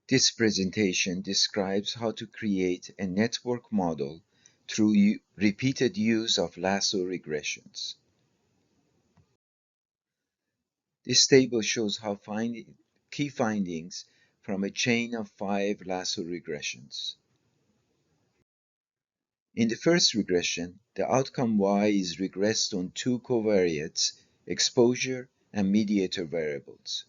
This presentation describes how to create a network model through repeated use of lasso regressions. This table shows how key findings from a chain of 5 lasso regressions. In the first regression, the outcome y is regressed on 2 covariates, exposure and mediator variables.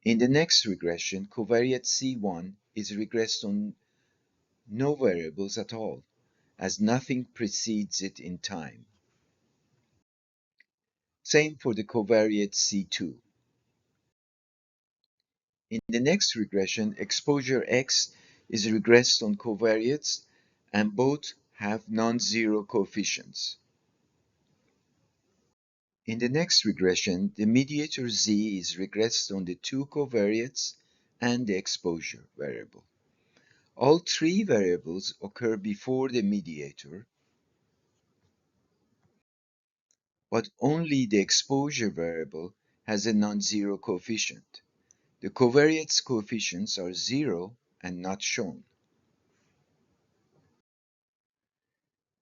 In the next regression, covariate C1 is regressed on no variables at all, as nothing precedes it in time. Same for the covariate C2. In the next regression, exposure X is regressed on covariates and both have non-zero coefficients. In the next regression, the mediator Z is regressed on the 2 covariates and the exposure variable. All 3 variables occur before the mediator, but only the exposure variable has a non-zero coefficient. The covariates coefficients are 0 and not shown.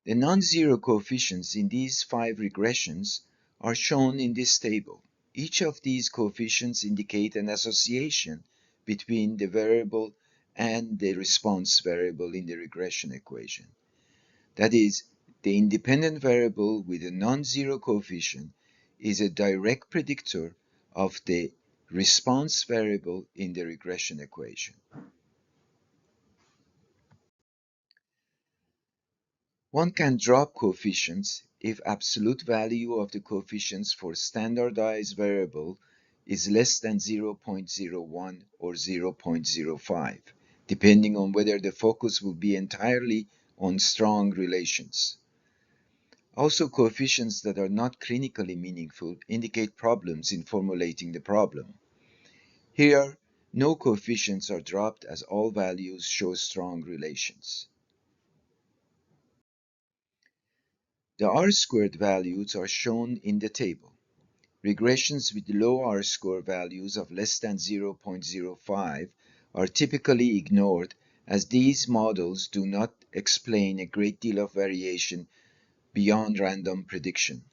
The non-zero coefficients in these 5 regressions are shown in this table. Each of these coefficients indicate an association between the variable and the response variable in the regression equation. That is, the independent variable with a non-zero coefficient is a direct predictor of the response variable in the regression equation. One can drop coefficients if absolute value of the coefficients for standardized variable is less than 0.01 or 0.05, depending on whether the focus will be entirely on strong relations. Also, coefficients that are not clinically meaningful indicate problems in formulating the problem. Here, no coefficients are dropped as all values show strong relations. The R-squared values are shown in the table. Regressions with low R-square values of less than 0.05 are typically ignored, as these models do not explain a great deal of variation beyond random prediction.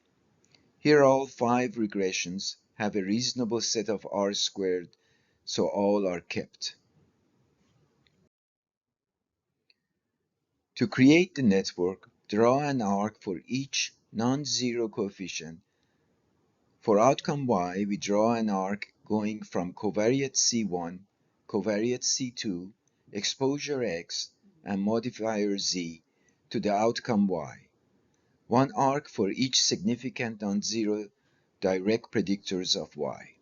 Here all 5 regressions have a reasonable set of R-squared, so all are kept. To create the network, draw an arc for each non-zero coefficient. For outcome y, we draw an arc going from covariate C1, covariate C2, exposure x, and modifier z to the outcome y. One arc for each significant non-zero direct predictors of y.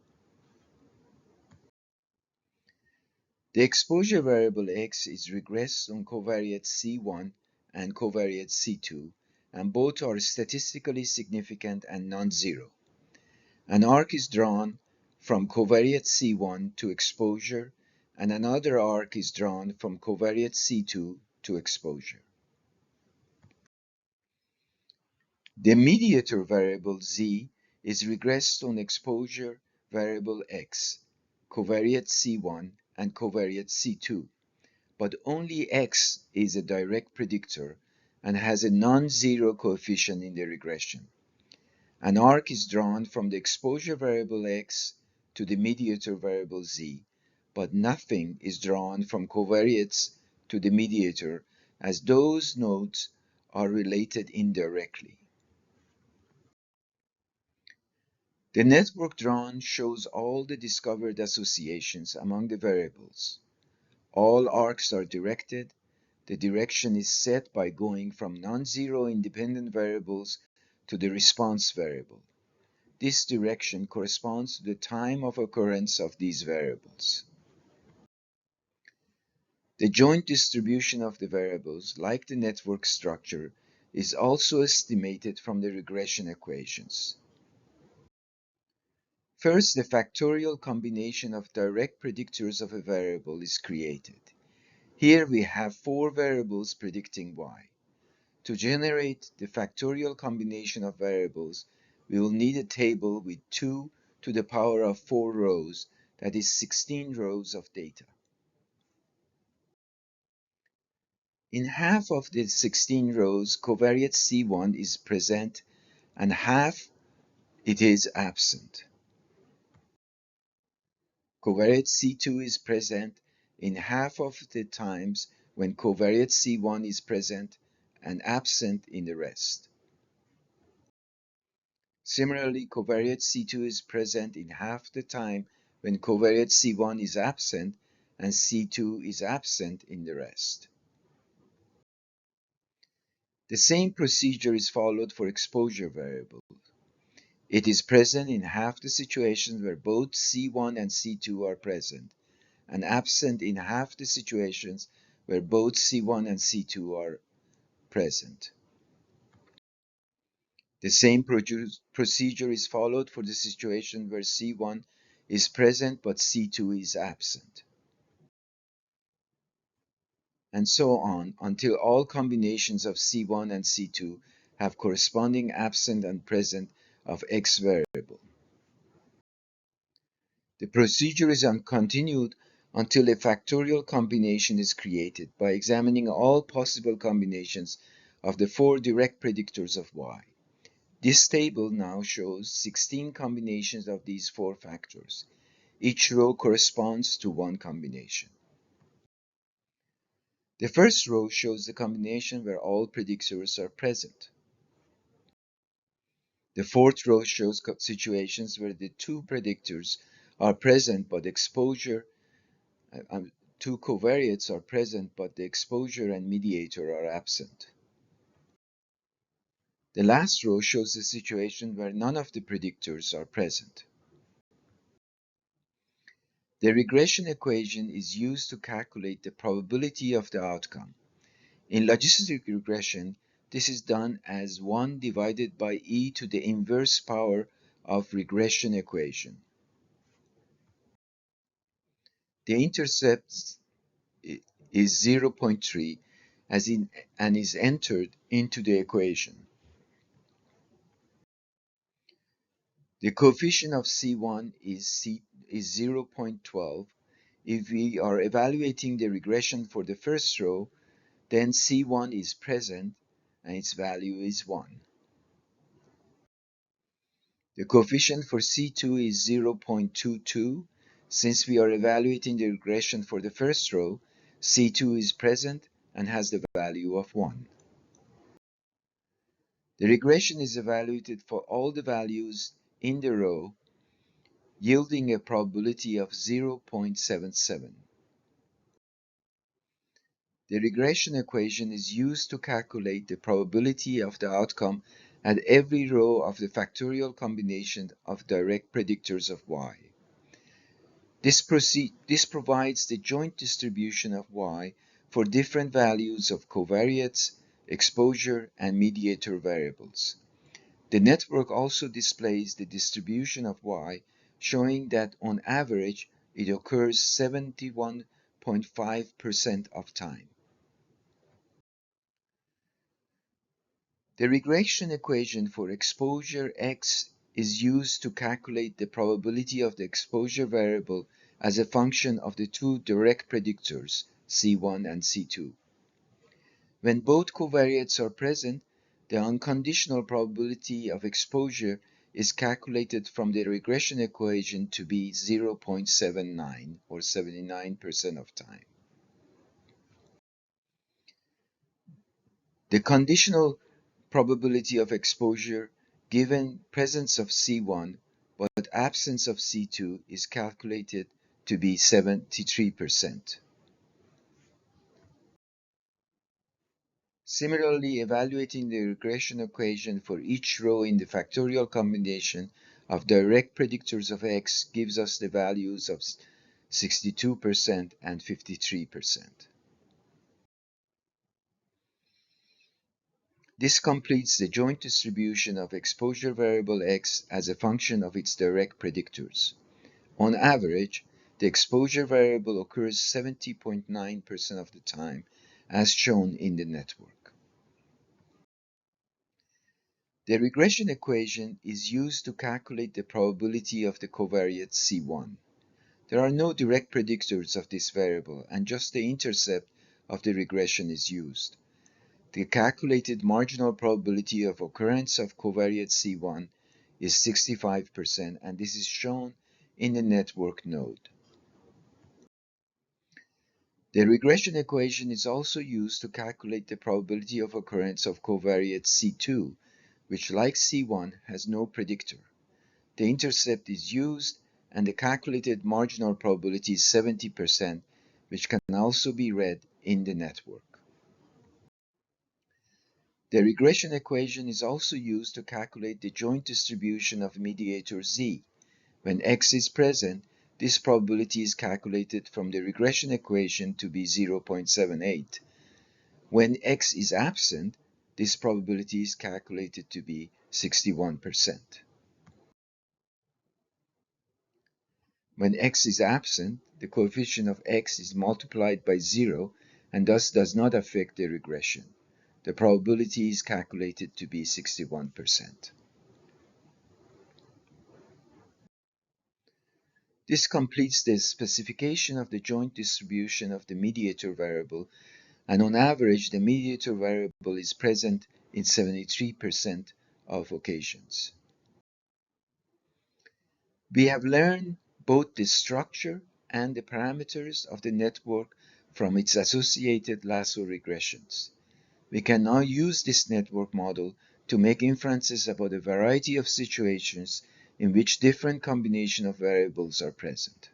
The exposure variable x is regressed on covariate C1 and covariate C2, and both are statistically significant and non-zero. An arc is drawn from covariate C1 to exposure, and another arc is drawn from covariate C2 to exposure. The mediator variable Z is regressed on exposure variable X, covariate C1 and covariate C2, but only X is a direct predictor and has a non-zero coefficient in the regression. An arc is drawn from the exposure variable X to the mediator variable Z, but nothing is drawn from covariates to the mediator, as those nodes are related indirectly. The network drawn shows all the discovered associations among the variables. All arcs are directed. The direction is set by going from non-zero independent variables to the response variable. This direction corresponds to the time of occurrence of these variables. The joint distribution of the variables, like the network structure, is also estimated from the regression equations. First, the factorial combination of direct predictors of a variable is created. Here we have 4 variables predicting y. To generate the factorial combination of variables, we will need a table with 2 to the power of 4 rows that is 16 rows of data. In half of the 16 rows, covariate C1 is present and half it is absent. Covariate C2 is present in half of the times when covariate C1 is present and absent in the rest. Similarly, covariate C2 is present in half the time when covariate C1 is absent and C2 is absent in the rest. The same procedure is followed for exposure variable. It is present in half the situations where both C1 and C2 are present, and absent in half the situations where both C1 and C2 are present. The same procedure is followed for the situation where C1 is present but C2 is absent, and so on until all combinations of C1 and C2 have corresponding absent and present of X variable. The procedure is continued until a factorial combination is created by examining all possible combinations of the 4 direct predictors of Y. This table now shows 16 combinations of these 4 factors. Each row corresponds to one combination. The first row shows the combination where all predictors are present. The fourth row shows situations where the 2 predictors are present but exposure two covariates are present but the exposure and mediator are absent. The last row shows the situation where none of the predictors are present. The regression equation is used to calculate the probability of the outcome. In logistic regression, this is done as 1 divided by e to the inverse power of regression equation. The intercept is 0.3 and is entered into the equation. The coefficient of C1 is 0.12. If we are evaluating the regression for the first row, then C1 is present and its value is 1. The coefficient for C2 is 0.22. Since we are evaluating the regression for the first row, C2 is present and has the value of 1. The regression is evaluated for all the values in the row, yielding a probability of 0.77. The regression equation is used to calculate the probability of the outcome at every row of the factorial combination of direct predictors of Y. This provides the joint distribution of Y for different values of covariates, exposure, and mediator variables. The network also displays the distribution of Y, showing that on average it occurs 71.5% of time. The regression equation for exposure X is used to calculate the probability of the exposure variable as a function of the 2 direct predictors, C1 and C2. When both covariates are present, the unconditional probability of exposure is calculated from the regression equation to be 0.79 or 79% of time. The conditional probability of exposure given presence of C1 but absence of C2 is calculated to be 73%. Similarly, evaluating the regression equation for each row in the factorial combination of direct predictors of X gives us the values of 62% and 53%. This completes the joint distribution of exposure variable X as a function of its direct predictors. On average, the exposure variable occurs 70.9% of the time, as shown in the network. The regression equation is used to calculate the probability of the covariate C1. There are no direct predictors of this variable, and just the intercept of the regression is used. The calculated marginal probability of occurrence of covariate C1 is 65%, and this is shown in the network node. The regression equation is also used to calculate the probability of occurrence of covariate C2, which, like C1, has no predictor. The intercept is used, and the calculated marginal probability is 70%, which can also be read in the network. The regression equation is also used to calculate the joint distribution of mediator Z. When X is present, this probability is calculated from the regression equation to be 0.78. When X is absent, this probability is calculated to be 61%. When X is absent, the coefficient of X is multiplied by 0 and thus does not affect the regression. The probability is calculated to be 61%. This completes the specification of the joint distribution of the mediator variable, and on average, the mediator variable is present in 73% of occasions. We have learned both the structure and the parameters of the network from its associated lasso regressions. We can now use this network model to make inferences about a variety of situations in which different combinations of variables are present.